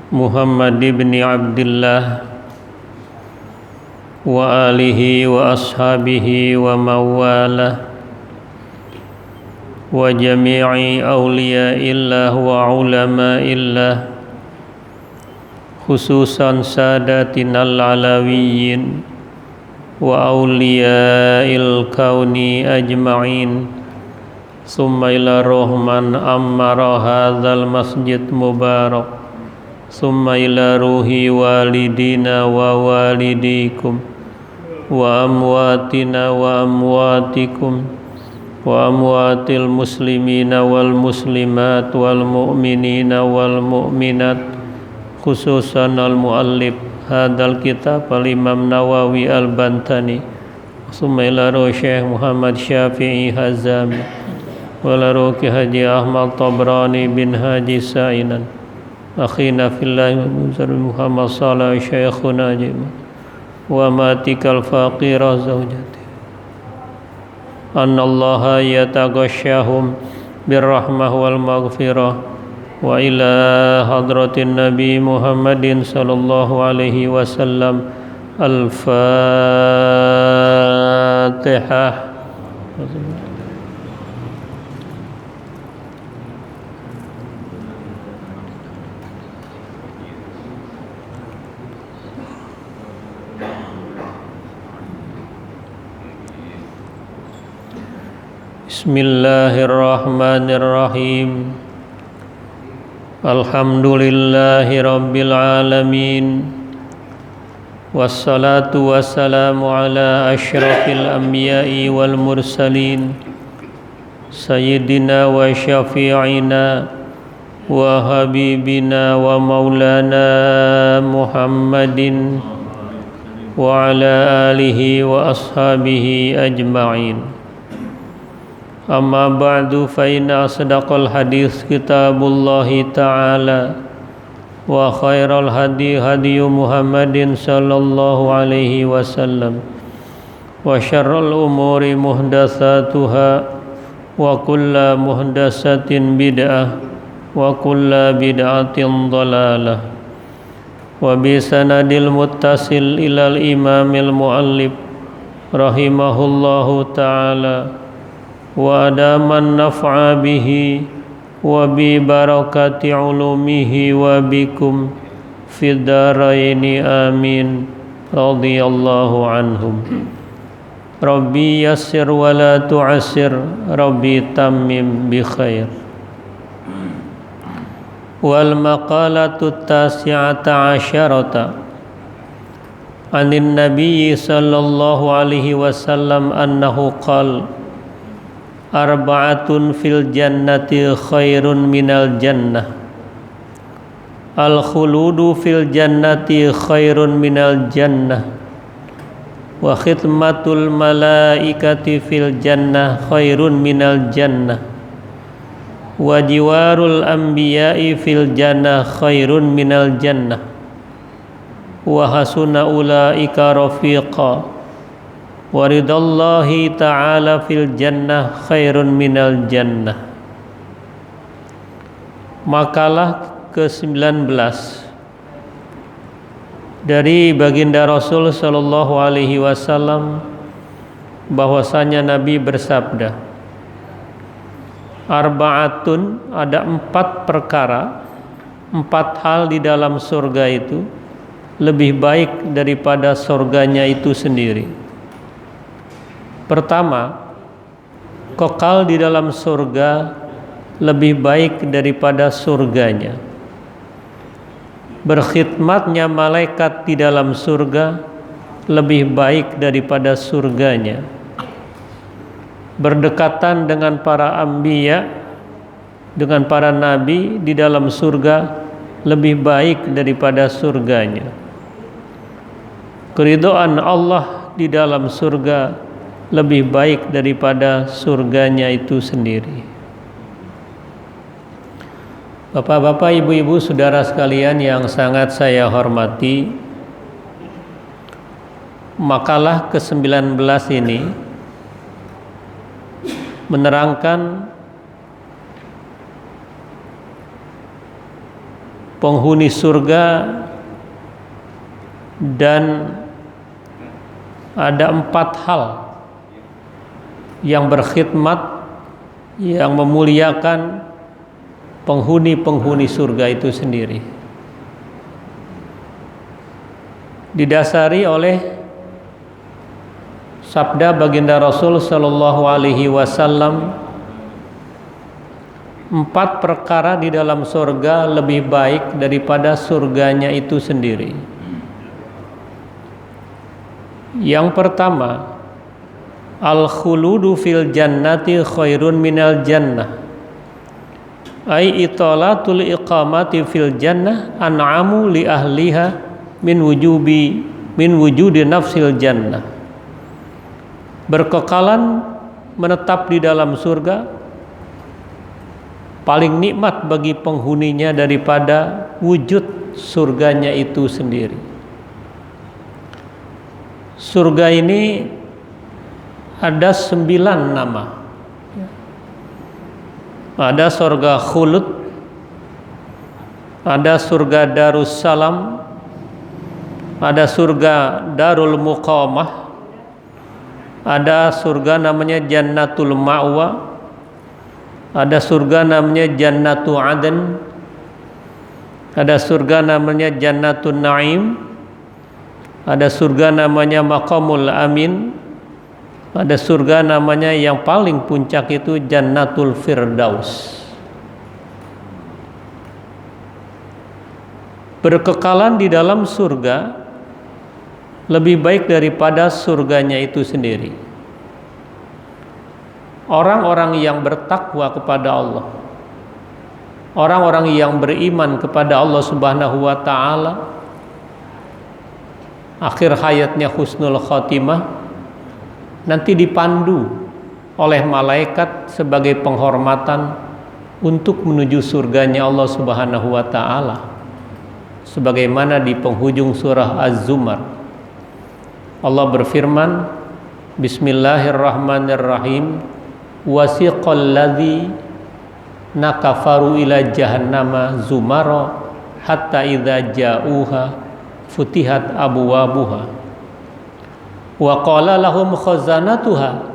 Muhammad ibn Abdullah wa alihi wa ashabihi wa mawalah wa jami'i awliyaillah wa ulama'illah khususan sadatinal alawiyyin wa awliya'il kauni ajma'in summa ila rohman ammara hadzal masjid mubarak summa ila ruhi walidina wa walidikum wa amwatina wa amwatikum wa amwatil muslimina wal muslimat wal mu'minina wal mu'minat khususan al muallif hadzal kitab al Imam Nawawi al Bantani summa ila ruhi Syekh Muhammad Syafi'i Hazami wa ila ruhi Haji Ahmad Tabrani bin Haji Sa'inan akhina fillahi Muhammad sallallahu syekhuna jima wa matikal faqirah zawjati annallaha yataghashahum birrahmah wal maghfirah wa ila hadratin nabi Muhammadin sallallahu alaihi wasallam al-fatihah. Bismillahirrahmanirrahim. Alhamdulillahi rabbil alamin. Wassalatu wassalamu ala asyrafil anbiya'i wal mursalin sayyidina wa syafi'ina wa habibina wa maulana Muhammadin wa ala alihi wa ashabihi ajma'in. Amma ba'du fa inna asdaqal hadis kitabullahi ta'ala wa khairal hadi hadiyu Muhammadin sallallahu alaihi wasallam wa syarrul umuri muhdatsatuha wa kullu muhdatsatin bid'ah wa kullu bid'atin dhalalah wa bi sanadil muttasil ilal imamil muallif rahimahullahu ta'ala wa adaman naf'a bihi wa bi barakati ulumihi wa bikum fid daraini amin radhiyallahu anhum. Rabbi yassir wa la tu'assir, Rabbi tammim bi khair. Wal maqalatu tasi'ata asyarata anin nabiyyi sallallahu alaihi wasallam annahu qala arba'atun fil jannati khairun minal jannah al khuludu fil jannati khairun minal jannah wa khidmatul malaikati fil jannah khairun minal jannah wa jiwarul anbiya'i fil jannah khairun minal jannah wa hasuna ulaika rafiqa waridallahi ta'ala fil jannah khairun minal jannah. Makalah ke-19 dari baginda Rasul sallallahu alaihi wasallam bahwasanya Nabi bersabda, arba'atun, ada 4 perkara, 4 hal di dalam surga itu lebih baik daripada surganya itu sendiri. Pertama, kekal di dalam surga lebih baik daripada surganya. Berkhidmatnya malaikat di dalam surga lebih baik daripada surganya. Berdekatan dengan para anbiya, dengan para nabi di dalam surga lebih baik daripada surganya. Keridhaan Allah di dalam surga lebih baik daripada surganya itu sendiri. Bapak-bapak, ibu-ibu, saudara sekalian yang sangat saya hormati, makalah ke-19 ini menerangkan penghuni surga, dan ada 4 hal yang berkhidmat, yang memuliakan penghuni-penghuni surga itu sendiri. Didasari oleh sabda baginda Rasul sallallahu alaihi wasallam, 4 perkara di dalam surga lebih baik daripada surganya itu sendiri. Yang pertama, al-khuludu fil jannati khairun minal jannah, ay italatul iqamati fil jannah an'amu li ahliha min wujudi nafsil jannah. Berkekalan menetap di dalam surga paling nikmat bagi penghuninya daripada wujud surganya itu sendiri. Surga ini ada 9 nama. Ada surga khulud, ada surga darussalam, ada surga darul muqamah, ada surga namanya jannatul ma'wa, ada surga namanya jannatu aden, ada surga namanya jannatun na'im, ada surga namanya maqamul amin, ada surga namanya yang paling puncak itu jannatul firdaus. Berkekalan di dalam surga lebih baik daripada surganya itu sendiri. Orang-orang yang bertakwa kepada Allah, orang-orang yang beriman kepada Allah Subhanahu wa ta'ala, akhir hayatnya husnul khotimah, nanti dipandu oleh malaikat sebagai penghormatan untuk menuju surganya Allah Subhanahu wa ta'ala, sebagaimana di penghujung surah Az-Zumar Allah berfirman, Bismillahirrahmanirrahim, wasiqal ladzina kafaru ila jahannama zumara hatta idza ja'uha futihat abwabuha wa qala lahum khazanatuha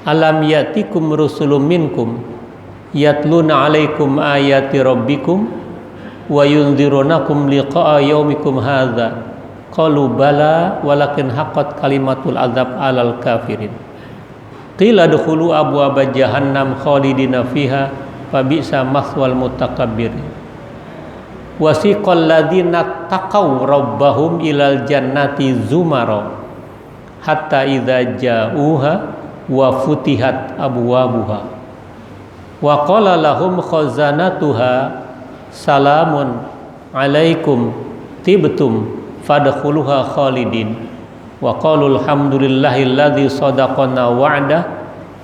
alam yatikum rusulun minkum yatluna alaikum ayati rabbikum wa yunzirunakum liqa'a yaumikum hadza qalu bala walakin haqqat kalimatul azab alal kafirin qila dukhulu abwaaba jahannam khalidina fiha fabi'sa maswal mutakabbirin. Wasiqal ladzina taqaw rabbahum ilal jannati zumara hatta idza ja'uha wa futihat abwabuha wa qala lahum khazanatuha salamun alaikum tibtum fadkhuluha khalidin wa qalu alhamdulillahilladzi sadaqana wa'dah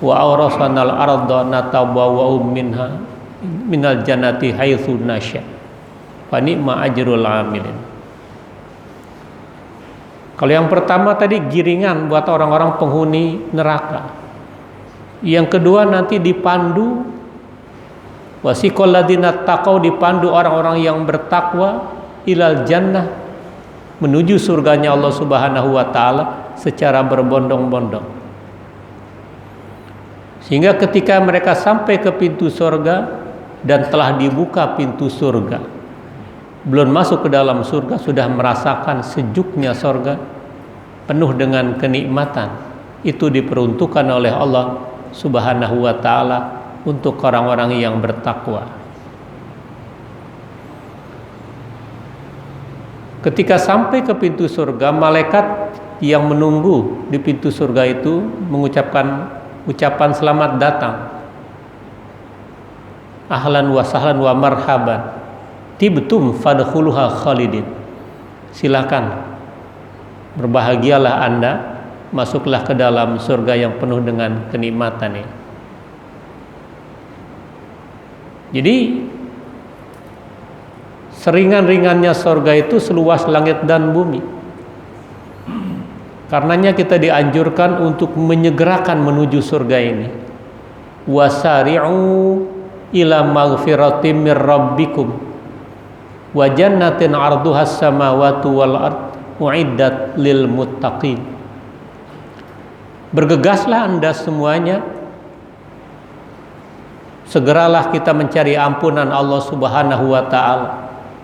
wa awrasanal arda natabawwa'u minha minal jannati haitsu nasya fa ni'ma ajrul amilin. Kalau yang pertama tadi giringan buat orang-orang penghuni neraka. Yang kedua nanti dipandu, wasiqal ladzina taqau, dipandu orang-orang yang bertakwa ilal jannah, menuju surganya Allah Subhanahu wa ta'ala secara berbondong-bondong. Sehingga ketika mereka sampai ke pintu surga dan telah dibuka pintu surga, belum masuk ke dalam surga sudah merasakan sejuknya surga penuh dengan kenikmatan. Itu diperuntukkan oleh Allah Subhanahu wa ta'ala untuk orang-orang yang bertakwa. Ketika sampai ke pintu surga, malaikat yang menunggu di pintu surga itu mengucapkan ucapan selamat datang, ahlan wa sahlan wa marhaban, tibtum fadkhuluha khalidin. Silakan, berbahagialah Anda, masuklah ke dalam surga yang penuh dengan kenikmatan ini. Jadi seringan-ringannya surga itu seluas langit dan bumi. Karenanya kita dianjurkan untuk menyegerakan menuju surga ini. Wasari'u ila maghfiratim mir rabbikum wa jannatin 'arduhas samawati wal ard uiddat lil muttaqin. Bergegaslah Anda semuanya, segeralah kita mencari ampunan Allah Subhanahu wa taala.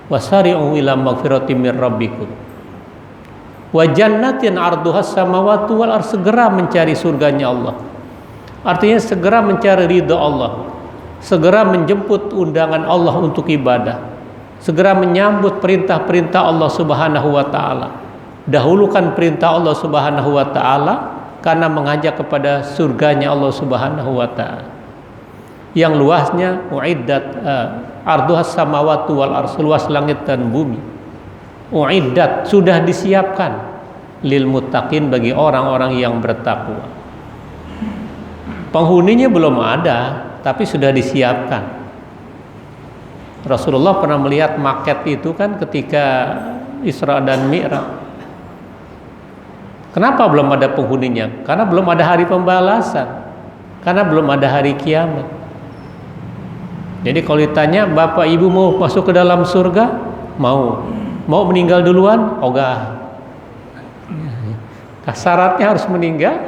Wasari'u ila magfiratin mir rabbikum. Wa jannatin 'arduhas samawati wal ard, segera mencari surganya Allah. Artinya segera mencari ridha Allah, segera menjemput undangan Allah untuk ibadah, segera menyambut perintah-perintah Allah Subhanahu wa taala. Dahulukan perintah Allah Subhanahu wa taala karena mengajak kepada surganya Allah Subhanahu wa taala. Yang luasnya uiddat arduhas samawati wal ard, luas langit dan bumi. Uiddat, sudah disiapkan lil muttaqin, bagi orang-orang yang bertakwa. Penghuninya belum ada, tapi sudah disiapkan. Rasulullah pernah melihat maket itu kan ketika Isra dan Mi'raj. Kenapa belum ada penghuninya? Karena belum ada hari pembalasan, karena belum ada hari kiamat. Jadi kalau ditanya, bapak ibu mau masuk ke dalam surga? Mau meninggal duluan? Ogah. Syaratnya harus meninggal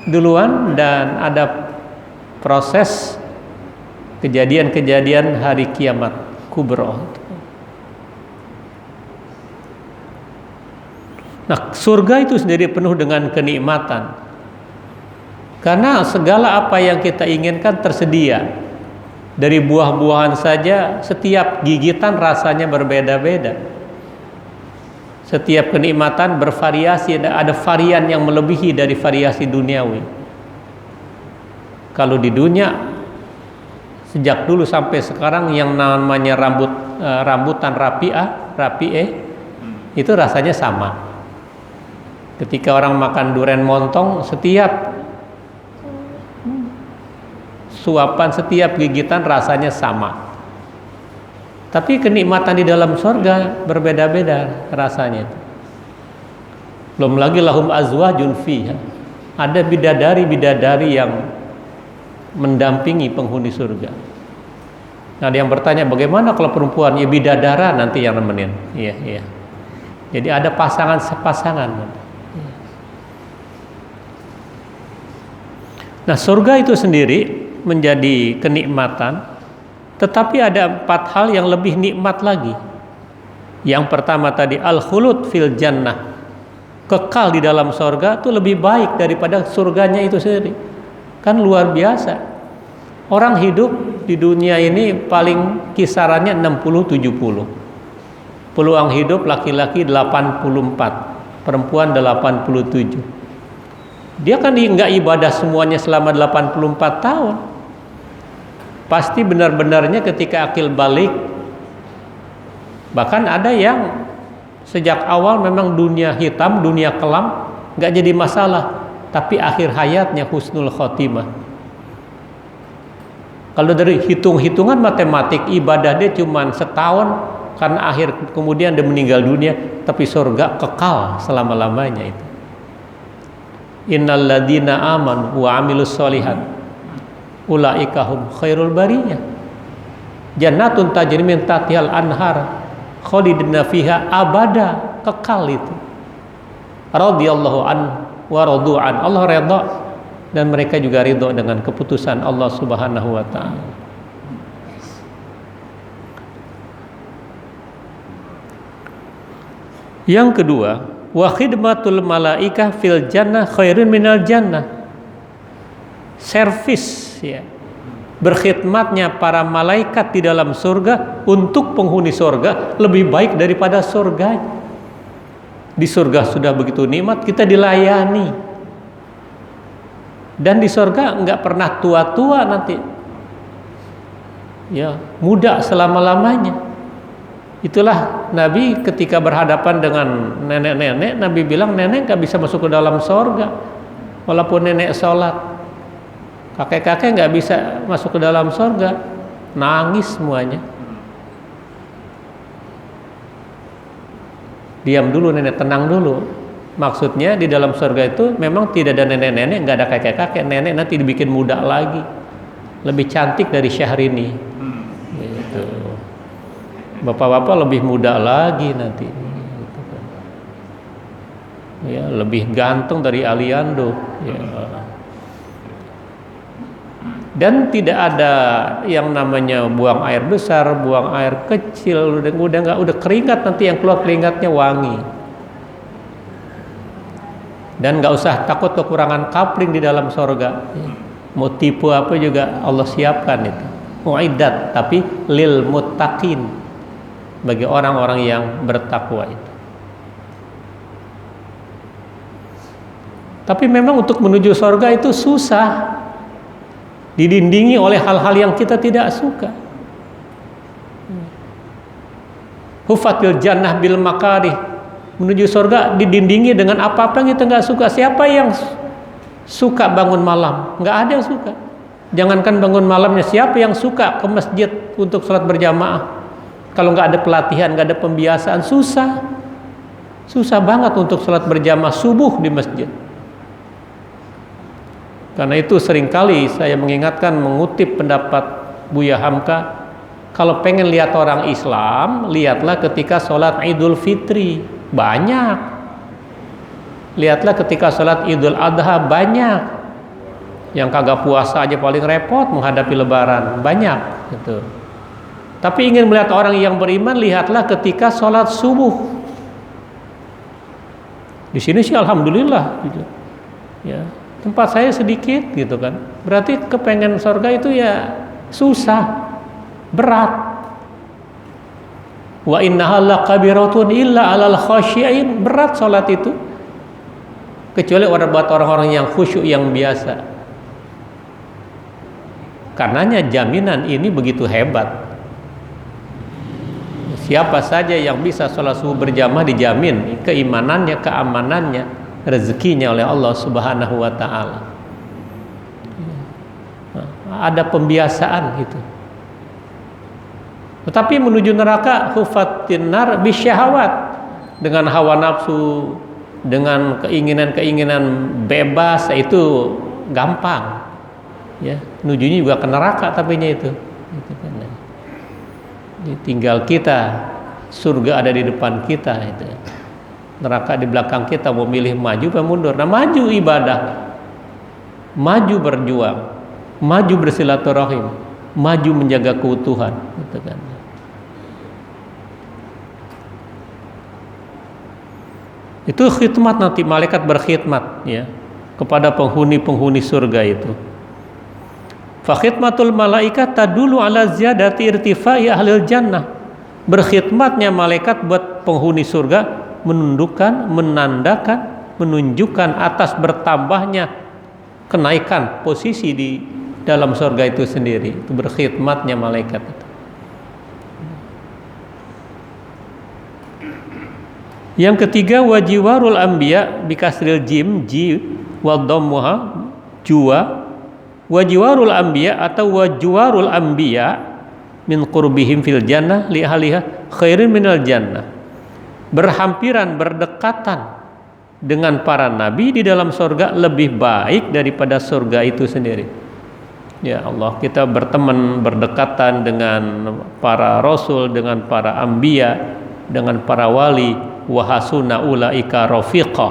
duluan dan ada proses kejadian-kejadian hari kiamat kubra. Nah, surga itu sendiri penuh dengan kenikmatan, karena segala apa yang kita inginkan tersedia. Dari buah-buahan saja, setiap gigitan rasanya berbeda-beda. Setiap kenikmatan bervariasi, ada varian yang melebihi dari variasi duniawi. Kalau di dunia sejak dulu sampai sekarang yang namanya rambutan rapi'eh itu rasanya sama. Ketika orang makan durian montong, setiap suapan, setiap gigitan rasanya sama. Tapi kenikmatan di dalam surga berbeda-beda rasanya. Belum lagi lahum azwajun fiha, ada bidadari-bidadari yang mendampingi penghuni surga. Nah, ada yang bertanya, bagaimana kalau perempuan? Ya bidadara nanti yang nemenin. Iya. Jadi ada pasangan-sepasangan. Nah, surga itu sendiri menjadi kenikmatan. Tetapi ada 4 hal yang lebih nikmat lagi. Yang pertama tadi al-khulud fil jannah, kekal di dalam surga itu lebih baik daripada surganya itu sendiri. Kan luar biasa. Orang hidup di dunia ini paling kisarannya 60-70. Peluang hidup laki-laki 84, perempuan 87. Dia kan nggak ibadah semuanya selama 84 tahun. Pasti benar-benarnya ketika akil balik. Bahkan ada yang sejak awal memang dunia hitam, dunia kelam, nggak jadi masalah, tapi akhir hayatnya husnul khotimah. Kalau dari hitung-hitungan matematik, ibadah dia cuma setahun, karena akhir kemudian dia meninggal dunia, tapi surga kekal selama-lamanya itu. Innal ladzina amanu wa amilus sholihat ulaika hum khairul bariyah, jannatun tajri min tahtihal anhar khalidina fiha abada, kekal itu. Radhiyallahu an wa radu an, Allah redha dan mereka juga ridho dengan keputusan Allah Subhanahu wa taala. Yang kedua, wa khidmatul malaikah fil jannah khairun minal jannah. Servis, ya, berkhidmatnya para malaikat di dalam surga untuk penghuni surga lebih baik daripada surga. Di surga sudah begitu nikmat, kita dilayani, dan di surga nggak pernah tua-tua nanti, ya, muda selama-lamanya. Itulah Nabi ketika berhadapan dengan nenek-nenek, Nabi bilang nenek nggak bisa masuk ke dalam surga walaupun nenek sholat. Kakek-kakek nggak bisa masuk ke dalam surga, nangis semuanya. Diam dulu nenek, tenang dulu. Maksudnya di dalam surga itu memang tidak ada nenek-nenek, nggak ada kakek-kakek. Nenek nanti dibikin muda lagi, lebih cantik dari Syahrini. Gitu. Bapak-bapak lebih muda lagi nanti, gitu kan. Ya, lebih ganteng dari Aliando. Ya. Dan tidak ada yang namanya buang air besar, buang air kecil. Udah keringat, nanti yang keluar keringatnya wangi. Dan nggak usah takut kekurangan kapling di dalam sorga. Mau tipu apa juga Allah siapkan itu. Mu'iddat, tapi lil muttaqin, bagi orang-orang yang bertakwa itu. Tapi memang untuk menuju sorga itu susah, didindingi oleh hal-hal yang kita tidak suka. Hufatil jannah bil makarih, menuju sorga didindingi dengan apa-apa yang kita nggak suka. Siapa yang suka bangun malam? Nggak ada yang suka. Jangankan bangun malamnya, siapa yang suka ke masjid untuk sholat berjamaah? Kalau nggak ada pelatihan, nggak ada pembiasaan, susah banget untuk sholat berjamaah subuh di masjid. Karena itu seringkali saya mengingatkan, mengutip pendapat Buya Hamka, kalau pengen lihat orang Islam, lihatlah ketika sholat Idul Fitri, banyak. Lihatlah ketika sholat Idul Adha, banyak. Yang kagak puasa aja paling repot menghadapi Lebaran, banyak gitu. Tapi ingin melihat orang yang beriman, lihatlah ketika sholat subuh. Di sini sih alhamdulillah, gitu. Ya, tempat saya sedikit, gitu kan. Berarti kepengen surga itu ya susah, berat. Wa innaha lakabiratun illa 'alal khasyiin, berat sholat itu. Kecuali buat orang-orang yang khusyuk, yang biasa. Karenanya jaminan ini begitu hebat. Siapa saja yang bisa sholat subuh berjamaah dijamin keimanannya, keamanannya, rezekinya oleh Allah Subhanahu wa Ta'ala. Ada pembiasaan gitu. Tetapi menuju neraka, hufatin nar bisyahawat, dengan hawa nafsu, dengan keinginan-keinginan bebas, itu gampang. Ya, menujunya juga ke neraka tapinya itu. Tinggal kita, surga ada di depan kita, itu. Neraka di belakang kita, mau milih maju apa mundur. Nah, maju ibadah, maju berjuang, maju bersilaturahim, maju menjaga keutuhan, gitu kan. Itu khidmat, nanti malaikat berkhidmat ya kepada penghuni-penghuni surga itu. Fa khidmatul malaikat tadulu ala ziyadati irtifai ahlil jannah. Berkhidmatnya malaikat buat penghuni surga menunjukkan, menandakan, menunjukkan atas bertambahnya kenaikan posisi di dalam surga itu sendiri. Itu berkhidmatnya malaikat itu. Yang ketiga, wajiwarul anbiya bikasril jim wal dhammuha juwa, wajiwarul anbiya atau wajiwarul anbiya min qurbihim fil jannah li ahliha khairin minal jannah. Berhampiran, berdekatan dengan para nabi di dalam surga lebih baik daripada surga itu sendiri. Ya Allah, kita berteman, berdekatan dengan para rasul, dengan para anbiya, dengan para wali, wa hasuna ulaika rafiqa.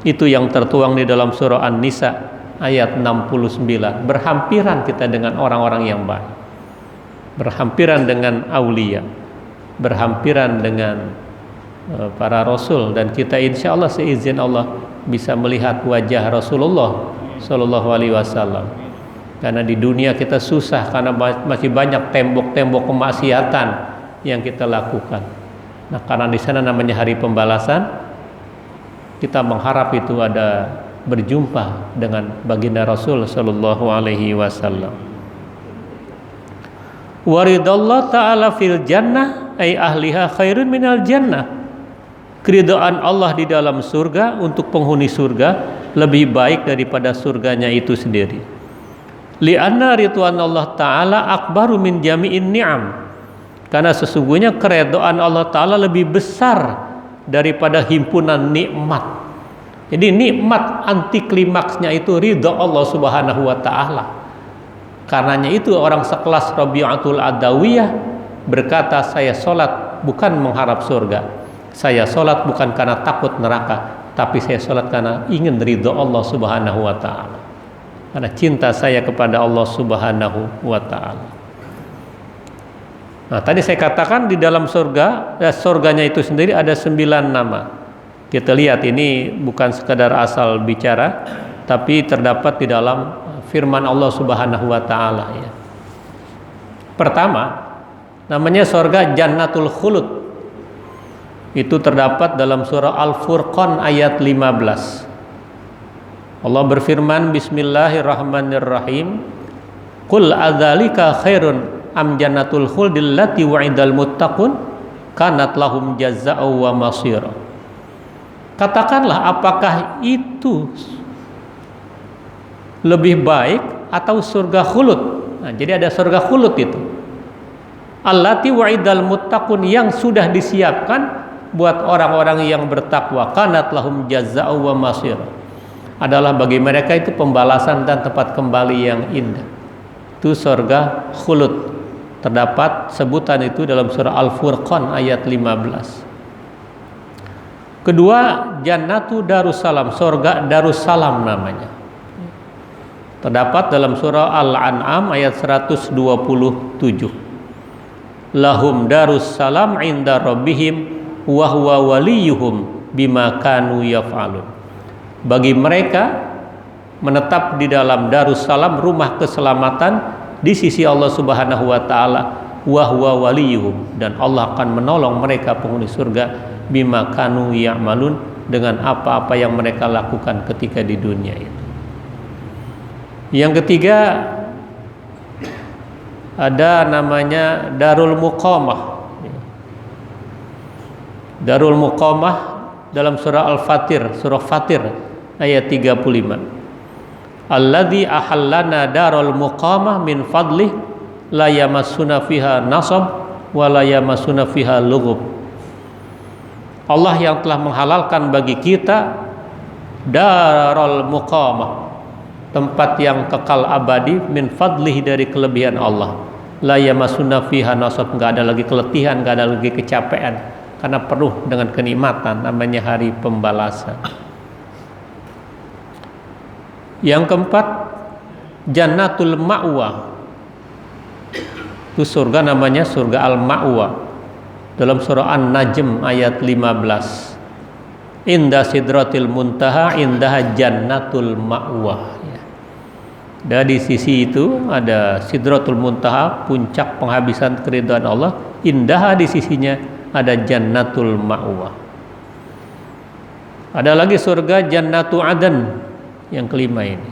Itu yang tertuang di dalam surah An-Nisa ayat 69. Berhampiran kita dengan orang-orang yang baik, berhampiran dengan aulia, berhampiran dengan para rasul, dan kita insya Allah seizin Allah bisa melihat wajah Rasulullah Sallallahu Alaihi Wasallam. Karena di dunia kita susah karena masih banyak tembok-tembok kemaksiatan yang kita lakukan. Nah, karena di sana namanya hari pembalasan, kita mengharap itu ada berjumpa dengan baginda Rasul Sallallahu Alaihi Wasallam. Waridallah ta'ala fil jannah ay ahliha khairun minal jannah. Keridhaan Allah di dalam surga untuk penghuni surga lebih baik daripada surganya itu sendiri. Li'anna ridwan Allah ta'ala akbaru min jami'in ni'am. Karena sesungguhnya keridhaan Allah ta'ala lebih besar daripada himpunan nikmat. Jadi nikmat anti klimaksnya itu ridha Allah Subhanahu wa ta'ala. Karenanya itu orang sekelas Rabi'atul Adawiyah berkata, saya sholat bukan mengharap surga. Saya sholat bukan karena takut neraka, tapi saya sholat karena ingin ridho Allah Subhanahu wa ta'ala, karena cinta saya kepada Allah Subhanahu wa ta'ala. Nah, tadi saya katakan di dalam surga, surganya itu sendiri ada 9 nama. Kita lihat, ini bukan sekadar asal bicara, tapi terdapat di dalam firman Allah Subhanahu wa ta'ala, ya. Pertama, namanya surga Jannatul Khulud. Itu terdapat dalam surah Al-Furqan ayat 15. Allah berfirman, Bismillahirrahmanirrahim, Qul adzalika khairun am jannatul khuldil lati wa'idal muttaqun kanat lahum jazaa'u wa masira. Katakanlah, apakah itu lebih baik atau surga khulud? Nah, jadi ada surga khulud itu, allati wa'idal muttaqun, yang sudah disiapkan buat orang-orang yang bertakwa, kanat lahum jazaa'u wa masira, adalah bagi mereka itu pembalasan dan tempat kembali yang indah. Itu surga khulud. Terdapat sebutan itu dalam surah Al-Furqan ayat 15. Kedua, Jannatu Darussalam, surga Darussalam namanya. Terdapat dalam surah Al-An'am ayat 127. Lahum Darussalam inda rabbihim wa huwa waliyuhum bima kanu yaf'alun. Bagi mereka menetap di dalam Darussalam, rumah keselamatan di sisi Allah Subhanahu wa ta'ala, wa huwa waliyuhum, dan Allah akan menolong mereka penghuni surga, bima kanu ya'malun, dengan apa-apa yang mereka lakukan ketika di dunia itu. Yang ketiga, ada namanya Darul Muqamah. Darul Muqamah dalam surah Al-Fatir, surah Fatir ayat 35. Alladzi ahallana darul muqamah min fadlih la yamassuna fiha nasab wa la yamassuna fiha lughub. Allah yang telah menghalalkan bagi kita darul muqamah, tempat yang kekal abadi, min fadlih, dari kelebihan Allah. La yamassuna fiha nasab, enggak ada lagi keletihan, enggak ada lagi kecapean, karena penuh dengan kenikmatan, namanya hari pembalasan. Yang keempat, Jannatul Ma'wa. Itu surga namanya surga Al-Ma'wa. Dalam surah An-Najm ayat 15. Inda sidratil muntaha indaha jannatul ma'wa. Dan di sisi itu ada sidratul muntaha, puncak penghabisan keridhaan Allah. Indaha, di sisinya ada jannatul ma'wa. Ada lagi surga Jannatu Adan. Yang kelima ini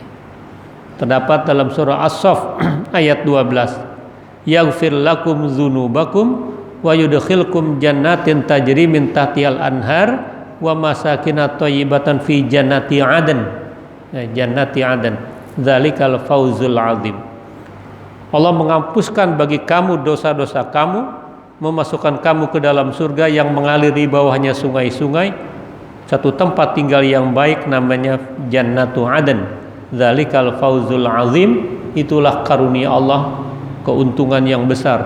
terdapat dalam surah As-Saff ayat 12. Yaghfir lakum dzunubakum wa yudkhilkum jannatin tajri min tahtihal anhar wa masakin thayyibatan fi jannati adan. Jannati adan, dzalikal fawzul azim. Allah menghapuskan bagi kamu dosa-dosa kamu, memasukkan kamu ke dalam surga yang mengalir di bawahnya sungai-sungai, satu tempat tinggal yang baik, namanya Jannatu Adan. Dzalikal fawzul azim, itulah karunia Allah, keuntungan yang besar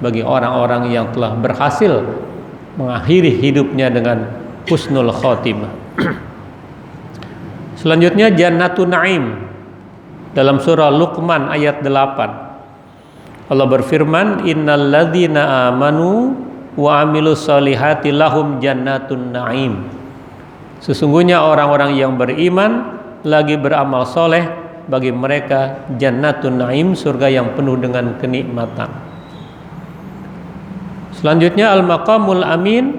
bagi orang-orang yang telah berhasil mengakhiri hidupnya dengan husnul khotimah. Selanjutnya Jannatu Naim dalam surah Luqman ayat 8. Allah berfirman, Innal ladzina amanu wa amilus solihati lahum jannatun naim. Sesungguhnya orang-orang yang beriman lagi beramal soleh, bagi mereka Jannatun Naim, surga yang penuh dengan kenikmatan. Selanjutnya Al-Maqamul Amin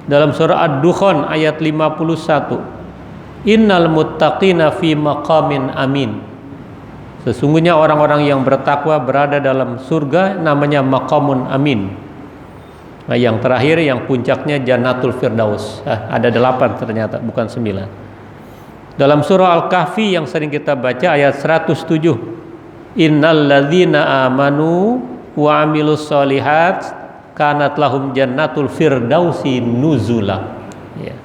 dalam surah Ad-Dukhan ayat 51. Innal muttaqina fi maqamin amin. Sesungguhnya orang-orang yang bertakwa berada dalam surga, namanya Maqamun Amin. Nah, yang terakhir, yang puncaknya Jannatul Firdaus. Ada 8 ternyata, bukan 9. Dalam surah Al-Kahfi yang sering kita baca ayat 107. Innal ladzina amanu wa amilus solihat kanat lahum jannatul firdausi nuzula. Ya.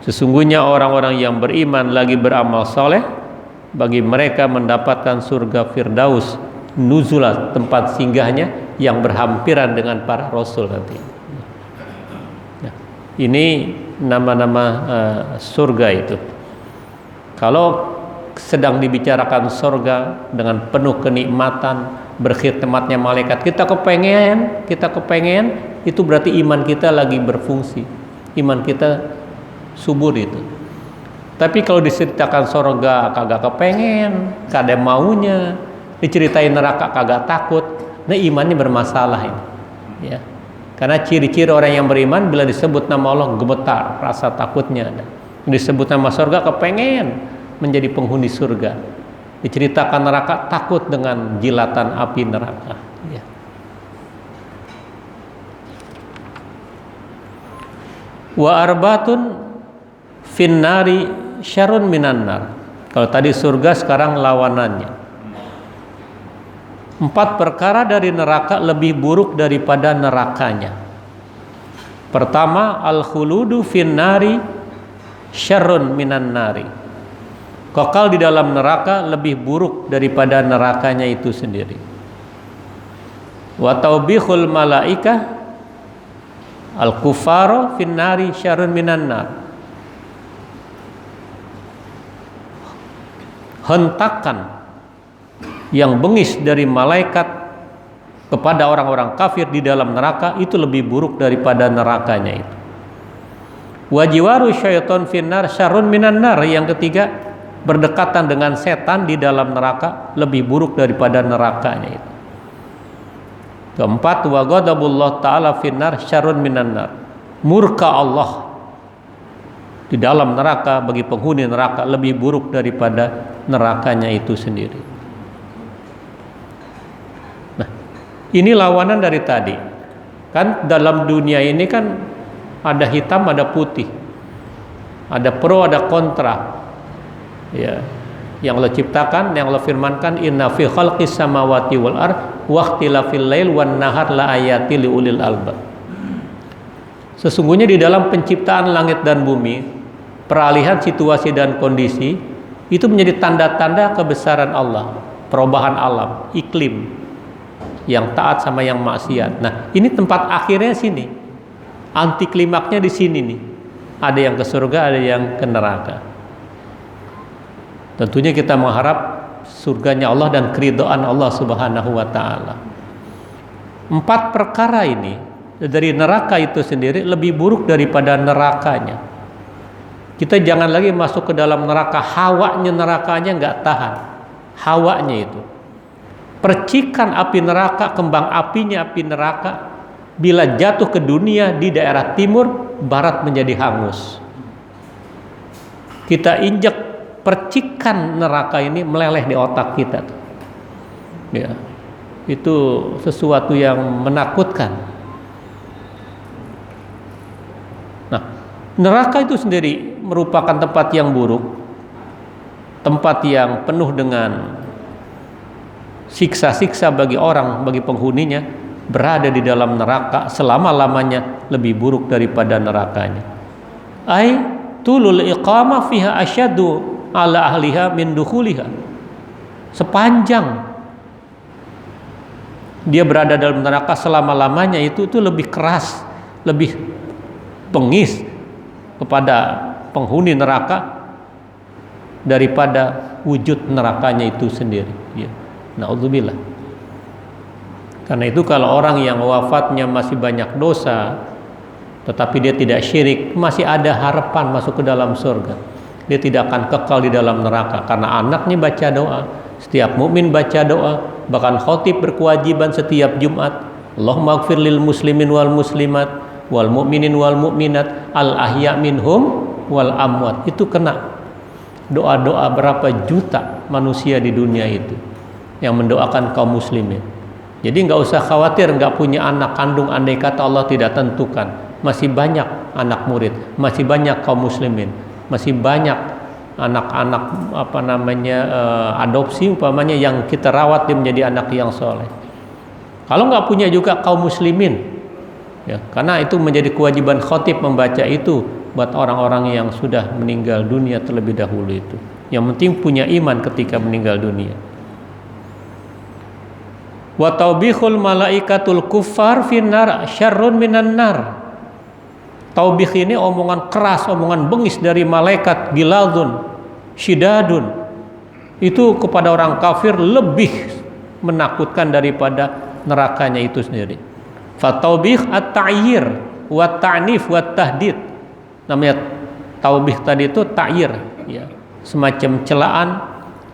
Sesungguhnya orang-orang yang beriman lagi beramal soleh, bagi mereka mendapatkan surga Firdaus nuzula, tempat singgahnya yang berhampiran dengan para rasul nanti. Nah, ini nama-nama surga itu. Kalau sedang dibicarakan surga dengan penuh kenikmatan, berkhidmatnya malaikat, kita kepengen, itu berarti iman kita lagi berfungsi, iman kita subur itu. Tapi kalau diceritakan surga kagak kepengen, kagak maunya, diceritain neraka kagak takut, nah imannya bermasalah ini, ya. Karena ciri-ciri orang yang beriman bila disebut nama Allah gemetar, rasa takutnya ada. Disebut nama surga kepengen menjadi penghuni surga. Diceritakan neraka takut dengan jilatan api neraka, ya. Wa arbatun finnari syarrun minan nar. Kalau tadi surga, sekarang lawanannya. 4 perkara dari neraka lebih buruk daripada nerakanya. Pertama, al-khuludu finnari syarrun minan nari. Kekal di dalam neraka lebih buruk daripada nerakanya itu sendiri. Wa taubihul malaikah al-kuffara finnari syarrun minan nar. Hentakan yang bengis dari malaikat kepada orang-orang kafir di dalam neraka itu lebih buruk daripada nerakanya itu. Wajiwaru syaiton finnar syarrun minan nar. Yang ketiga, berdekatan dengan setan di dalam neraka lebih buruk daripada nerakanya itu. Keempat, wa ghadabullah ta'ala finnar syarrun minan nar. Murka Allah di dalam neraka bagi penghuni neraka lebih buruk daripada nerakanya itu sendiri. Ini lawanan dari tadi. Kan dalam dunia ini kan ada hitam, ada putih. Ada pro, ada kontra. Ya. Yang Allah ciptakan, yang Allah firmankan, inna fi khalqis samawati wal ard wa ikhtilafil lail wan nahar la ayati liulil albab. Sesungguhnya di dalam penciptaan langit dan bumi, peralihan situasi dan kondisi itu menjadi tanda-tanda kebesaran Allah, perubahan alam, iklim, yang taat sama yang maksiat. Nah, ini tempat akhirnya sini. Anti klimaknya di sini nih. Ada yang ke surga, ada yang ke neraka. Tentunya kita mengharap surganya Allah dan keridhaan Allah Subhanahu wa taala. 4 perkara ini dari neraka itu sendiri lebih buruk daripada nerakanya. Kita jangan lagi masuk ke dalam neraka, hawanya nerakanya nggak tahan. Hawanya itu. Percikan api neraka, kembang apinya api neraka, bila jatuh ke dunia di daerah timur, barat menjadi hangus. Kita injak percikan neraka ini meleleh di otak kita. Ya, itu sesuatu yang menakutkan. Nah, neraka itu sendiri merupakan tempat yang buruk, tempat yang penuh dengan siksa-siksa bagi orang, bagi penghuninya. Berada di dalam neraka selama-lamanya lebih buruk daripada nerakanya. Ai tulul iqamah fiha asyaddu ala ahliha min dukhuliha. Sepanjang dia berada dalam neraka selama-lamanya itu lebih keras, lebih bengis kepada penghuni neraka daripada wujud nerakanya itu sendiri, ya. Na'udzubillah. Karena itu kalau orang yang wafatnya masih banyak dosa, tetapi dia tidak syirik, masih ada harapan masuk ke dalam surga. Dia tidak akan kekal di dalam neraka karena anaknya baca doa. Setiap mukmin baca doa, bahkan khatib berkewajiban setiap Jumat, Allahumma ighfir lil muslimin wal muslimat wal mu'minin wal mu'minat al ahya minhum wal amwat. Itu kena doa-doa berapa juta manusia di dunia itu yang mendoakan kaum muslimin. Jadi nggak usah khawatir nggak punya anak kandung, andai kata Allah tidak tentukan. Masih banyak anak murid, masih banyak kaum muslimin, masih banyak anak-anak adopsi umpamanya yang kita rawat dia menjadi anak yang soleh. Kalau nggak punya juga kaum muslimin, ya, karena itu menjadi kewajiban khatib membaca itu buat orang-orang yang sudah meninggal dunia terlebih dahulu itu. Yang penting punya iman ketika meninggal dunia. Wa taubihul malaikatul kuffar finnar syarrun minan nar. Taubih ini omongan keras, omongan bengis dari malaikat giladun, syidadun. Itu kepada orang kafir lebih menakutkan daripada nerakanya itu sendiri. Fa taubih at-ta'yir wa ta'nif wa tahdid. Namanya taubih tadi itu ta'yir, ya. Semacam celaan,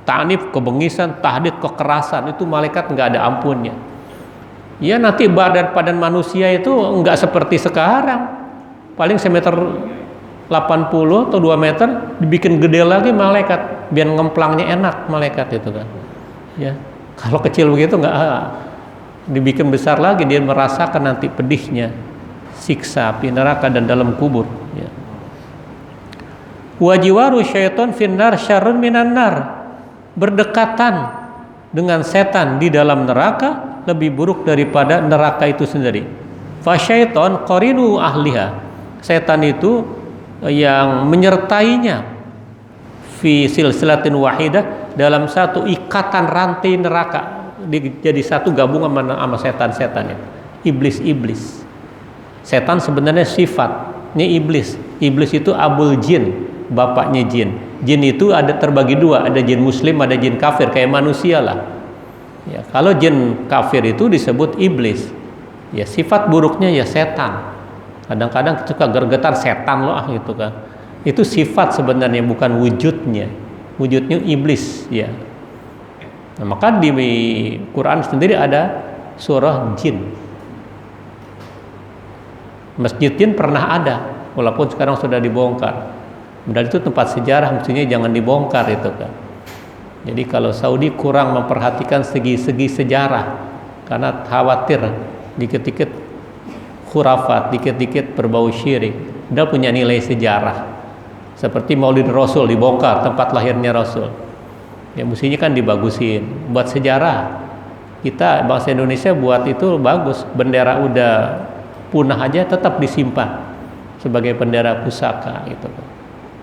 ta'nif kebengisan, tahdid kekerasan, itu malaikat enggak ada ampunnya. Ya nanti badan manusia itu enggak seperti sekarang. Paling semeter 80 atau 2 meter dibikin gede lagi malaikat biar ngemplangnya enak malaikat itu kan. Ya. Kalau kecil begitu enggak dibikin besar lagi, dia merasakan nanti pedihnya siksa api neraka dan dalam kubur, ya. Wa jiwaru syaiton finnar syarrun minan nar. Berdekatan dengan setan di dalam neraka lebih buruk daripada neraka itu sendiri. Fa syaiton qarinu ahliha. Setan itu yang menyertainya fi silsilatin wahidah, dalam satu ikatan rantai neraka, jadi satu gabungan sama setan-setan itu. Iblis. Setan sebenarnya sifatnya iblis. Iblis itu abul jin, bapaknya jin. Jin itu ada terbagi dua, ada jin muslim, ada jin kafir, kayak manusia lah. Ya, kalau jin kafir itu disebut iblis. Ya, sifat buruknya ya setan. Kadang-kadang suka gergetan setan loh gitu kan. Itu sifat sebenarnya, bukan wujudnya. Wujudnya iblis, ya. Nah, maka di Quran sendiri ada surah jin. Masjid jin pernah ada, walaupun sekarang sudah dibongkar. Dan itu tempat sejarah, mestinya jangan dibongkar itu kan. Jadi kalau Saudi kurang memperhatikan segi-segi sejarah, karena khawatir dikit-dikit khurafat, dikit-dikit berbau syirik. Dia punya nilai sejarah. Seperti Maulid Rasul dibongkar, tempat lahirnya Rasul. Ya mestinya kan dibagusin, buat sejarah. Kita bangsa Indonesia buat itu bagus. Bendera udah punah aja tetap disimpan sebagai bendera pusaka gitu kan.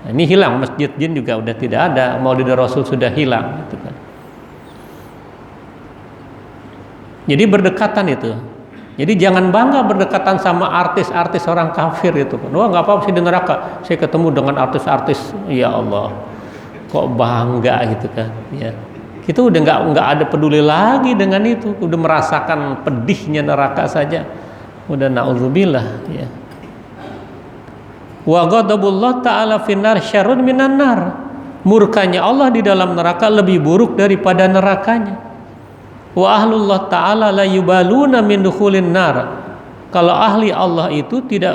Nah, ini hilang, masjid jin juga udah tidak ada, Maulid Rasul sudah hilang gitu kan. Jadi berdekatan itu. Jadi jangan bangga berdekatan sama artis-artis orang kafir itu. Wah nggak apa-apa sih di neraka. Saya ketemu dengan artis-artis, ya Allah, kok bangga gitu kan? Ya, kita udah nggak ada peduli lagi dengan itu. Udah merasakan pedihnya neraka saja. Udah naudzubillah. Ya. Wa ghadabullah ta'ala finnar syarrun minan nar. Murkanya Allah di dalam neraka lebih buruk daripada nerakanya. Wa ahlullah ta'ala la yubaluna min dukhulin nar. Kalau ahli Allah itu tidak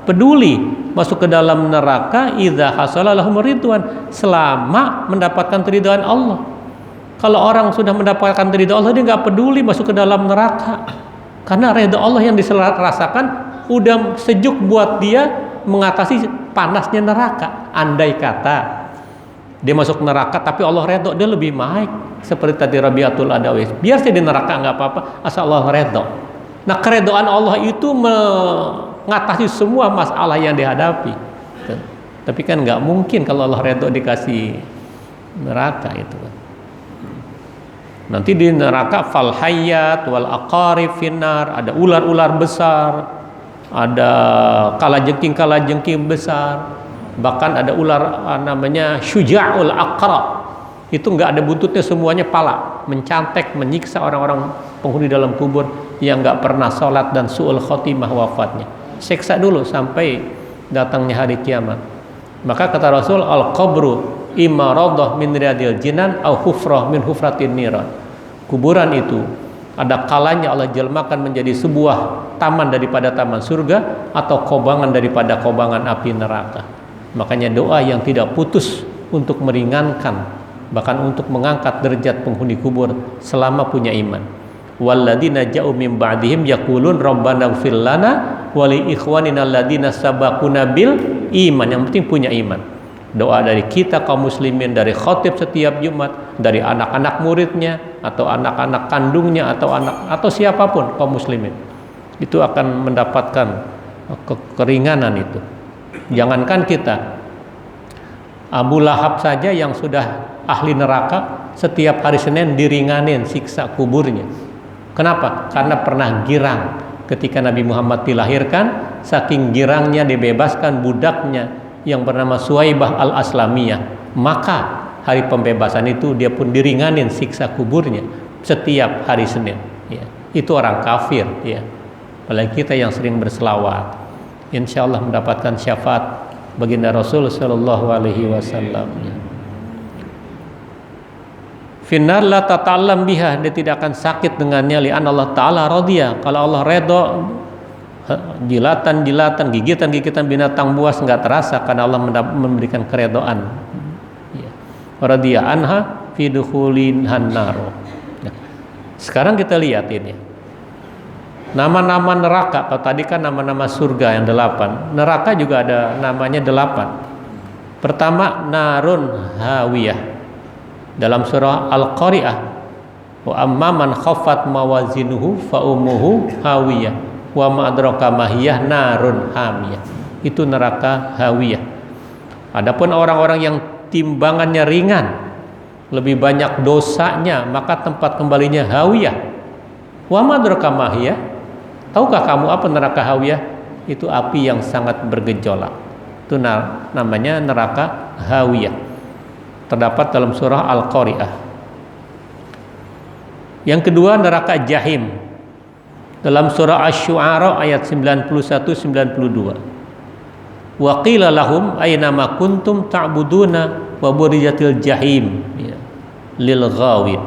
peduli masuk ke dalam neraka idza hasala lahum ridwan, selama mendapatkan keridhaan Allah. Kalau orang sudah mendapatkan keridhaan Allah, dia nggak peduli masuk ke dalam neraka, karena ridha Allah yang dirasakan udah sejuk buat dia mengatasi panasnya neraka. Andai kata dia masuk neraka tapi Allah redha, dia lebih baik. Seperti tadi Rabiatul Adawi, biar saya di neraka nggak apa-apa asal Allah redha. Nah, keredaan Allah itu mengatasi semua masalah yang dihadapi. Tapi kan nggak mungkin kalau Allah redha dikasih neraka itu. Nanti di neraka fal hayyat wal aqarib finnar, ada ular-ular besar, ada kalajengking besar, bahkan ada ular namanya syuja'ul aqrab. Itu nggak ada buntutnya, semuanya pala, mencantek, menyiksa orang-orang penghuni dalam kubur yang nggak pernah sholat dan su'ul khotimah wafatnya. Siksa dulu sampai datangnya hari kiamat. Maka kata Rasul, al-qabru imma radhah min riyadil jinan au hufrah min hufratin niran. Kuburan itu ada kalanya Allah jelmakan menjadi sebuah taman daripada taman surga atau kobangan daripada kobangan api neraka. Makanya doa yang tidak putus untuk meringankan, bahkan untuk mengangkat derajat penghuni kubur selama punya iman. Walladzina ja'u min ba'dihim yaqulun rabbana ighfir lana wa li ikhwanina alladzina sabaquna bil iman. Yang penting punya iman. Doa dari kita kaum muslimin, dari khatib setiap Jumat, dari anak-anak muridnya atau anak-anak kandungnya atau siapapun kaum muslimin, itu akan mendapatkan keringanan itu. Jangankan kita, Abu Lahab saja yang sudah ahli neraka, setiap hari Senin diringanin siksa kuburnya. Kenapa? Karena pernah girang ketika Nabi Muhammad dilahirkan, saking girangnya dibebaskan budaknya yang bernama Suwaibah al-Aslamiyah. Maka hari pembebasan itu dia pun diringanin siksa kuburnya setiap hari Senin. Ya. Itu orang kafir, ya. Apalagi kita yang sering berselawat, insya Allah mendapatkan syafaat baginda Rasul Sallallahu Alaihi Wasallam. Finnar la tata'allam biha, dia tidak akan sakit dengannya. Li'an Allah Ta'ala radiyah, kalau Allah redho, jilatan-jilatan, gigitan-gigitan binatang buas nggak terasa karena Allah memberikan keredoan. Radiyah anha fi dukhulin hannaro. Sekarang kita lihat ini nama-nama neraka. Kalau tadi kan nama-nama surga yang 8, neraka juga ada namanya 8. Pertama, narun hawiyah dalam surah Al-Qari'ah, wa amma man khaffat mawazinuhu fa ummuhu hawiyah wa ma adraka mahiyah narun hamiyah. Itu neraka hawiyah. Adapun orang-orang yang timbangannya ringan, lebih banyak dosanya, maka tempat kembalinya hawiyah. Wa ma adraka mahiyah, tahukah kamu apa neraka hawiyah? Itu api yang sangat bergejolak. Itu namanya neraka hawiyah. Terdapat dalam surah Al-Qari'ah. Yang kedua, neraka jahim. Dalam surah Asy-Syu'ara ayat 91-92. Wa qila lahum aina ma kuntum ta'buduna wa burijatil jahim lil ghawin.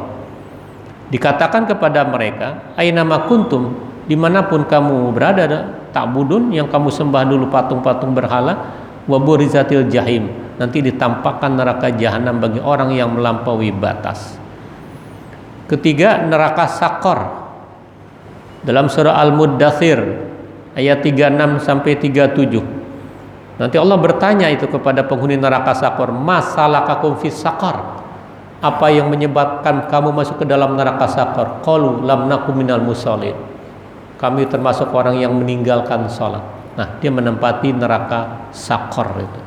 Dikatakan kepada mereka, aina ma kuntum, dimanapun kamu berada, ta'budun, yang kamu sembah dulu patung-patung berhala, wa burizatil jahim, nanti ditampakkan neraka jahanam bagi orang yang melampaui batas. Ketiga, neraka sakor. Dalam surah Al-Muddathir ayat 36 sampai 37. Nanti Allah bertanya itu kepada penghuni neraka sakor, masalakakum fis sakor, apa yang menyebabkan kamu masuk ke dalam neraka sakor? Qalu lam nakum minal musallin, kami termasuk orang yang meninggalkan sholat. Nah, dia menempati neraka sakor itu.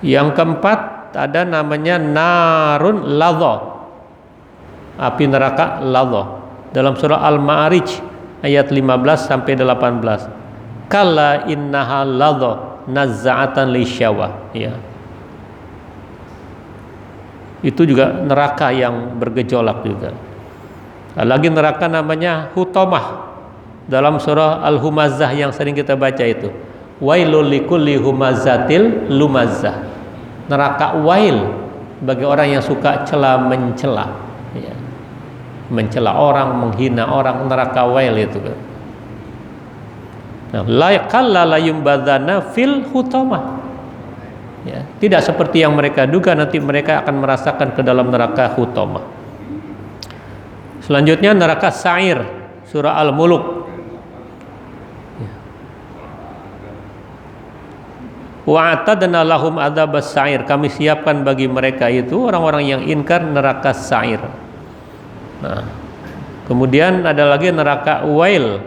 Yang keempat ada namanya narun ladha, api neraka ladha. Dalam surah Al-Ma'arij ayat 15 sampai 18. Kalla innaha ladha nazza'atan lisyawah. Ya. Itu juga neraka yang bergejolak juga. Lagi neraka namanya hutomah. Dalam surah Al-Humazah yang sering kita baca itu, wailul likulli humazatil lumazzah. Neraka wail bagi orang yang suka cela mencela, ya. Mencela orang, menghina orang, neraka wail itu. Nah, kalla la yumbadzana fil hutomah. Ya, tidak seperti yang mereka duga, nanti mereka akan merasakan ke dalam neraka hutomah. Selanjutnya neraka sa'ir, surah Al-Muluk. Wa'atadna lahum adzabas sa'ir, kami siapkan bagi mereka itu orang-orang yang ingkar neraka sa'ir. Nah, kemudian ada lagi neraka wail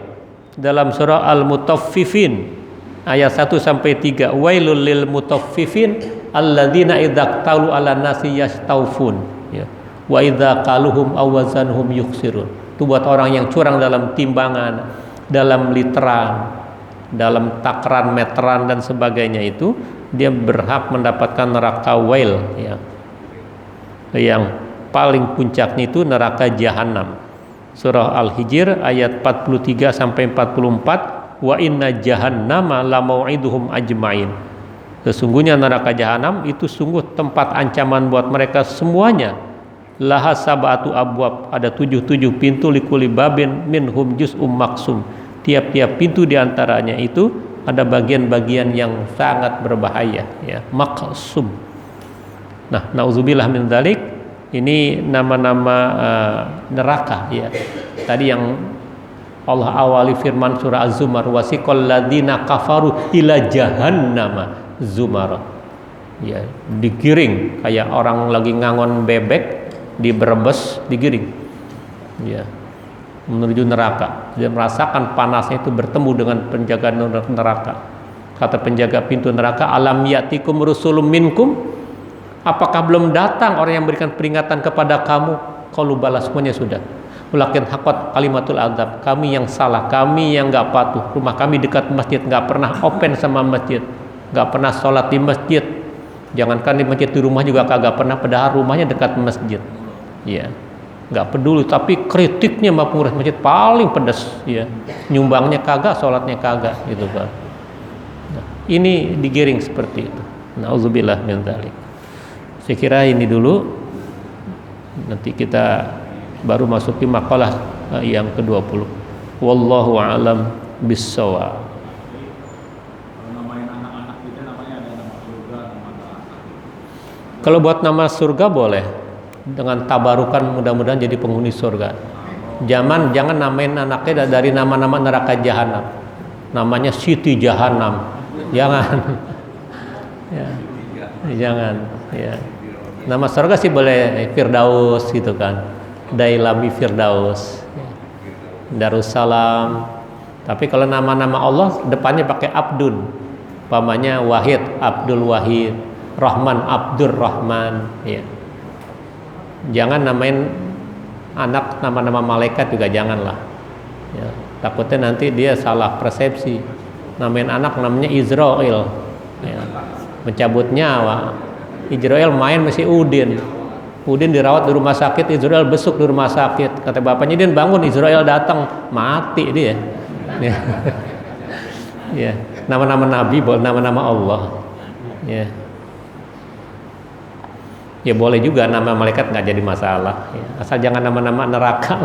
dalam surah Al-Mutaffifin ayat 1 sampai 3. Wailul lil mutaffifin alladzina idza qalu 'alan nasi yastawfun, ya. Wa idza qaluhum awazanhum yukhsirun. Itu buat orang yang curang dalam timbangan, dalam literan, dalam takaran, meteran dan sebagainya, itu dia berhak mendapatkan neraka wail, ya. Yang paling puncaknya itu neraka jahanam. Surah Al-Hijr ayat 43 sampai 44. Wa inna jahannama la mau'iduhum ajmain. Sesungguhnya neraka jahanam itu sungguh tempat ancaman buat mereka semuanya. Laha sab'atu abwab, ada 77 pintu, likuli babin minhum juz'um maksum. Tiap-tiap pintu diantaranya itu ada bagian-bagian yang sangat berbahaya, ya, maksum. Nah, nauzubillah min dzalik. Ini nama-nama neraka, ya. Tadi yang Allah awali firman surah Az-Zumar, wasiqal ladzina kafaru ila jahannama zumara. Ya, digiring kayak orang lagi ngangon bebek di Brebes, digiring. Ya, menuju neraka. Dia merasakan panasnya itu bertemu dengan penjaga neraka. Kata penjaga pintu neraka, alam yatikum rusulun minkum, apakah belum datang orang yang memberikan peringatan kepada kamu qalu bala, semuanya sudah. Walakin haqqat kalimatul azab, kami yang salah, kami yang nggak patuh. Rumah kami dekat masjid, nggak pernah open sama masjid, nggak pernah sholat di masjid. Jangankan di masjid, di rumah juga kagak pernah, padahal rumahnya dekat masjid. Ya, nggak peduli. Tapi kritiknya sama pengurus masjid paling pedas. Ya, nyumbangnya kagak, sholatnya kagak, gitu kan. Nah, ini digiring seperti itu. Nauzubillah min dzalik. Saya kira ini dulu. Nanti kita baru masuki makalah yang ke-20. Wallahu a'lam bissawab. Kalau buat nama surga boleh, dengan tabarukan mudah-mudahan jadi penghuni surga. Jangan namain anaknya dari nama-nama neraka jahanam. Namanya Siti Jahanam. Jangan. Ya. Jangan, ya. Nama surga sih boleh Firdaus gitu kan. Dailami Firdaus. Darussalam. Tapi kalau nama-nama Allah depannya pakai Abdun. Umpamanya Wahid, Abdul Wahid, Rahman, Abdur Rahman, ya. Jangan namain anak nama-nama malaikat juga janganlah. Ya, takutnya nanti dia salah persepsi. Namain anak namanya Izrail, ya. Mencabut nyawa. Izrail main masih Udin. Udin dirawat di rumah sakit, Izrail besuk di rumah sakit. Kata bapaknya, Udin bangun, Izrail datang, mati dia. Ya. Ya. Nama-nama Nabi, nama-nama Allah. Ya. Ya boleh juga nama malaikat nggak jadi masalah. Ya. Asal jangan nama-nama neraka.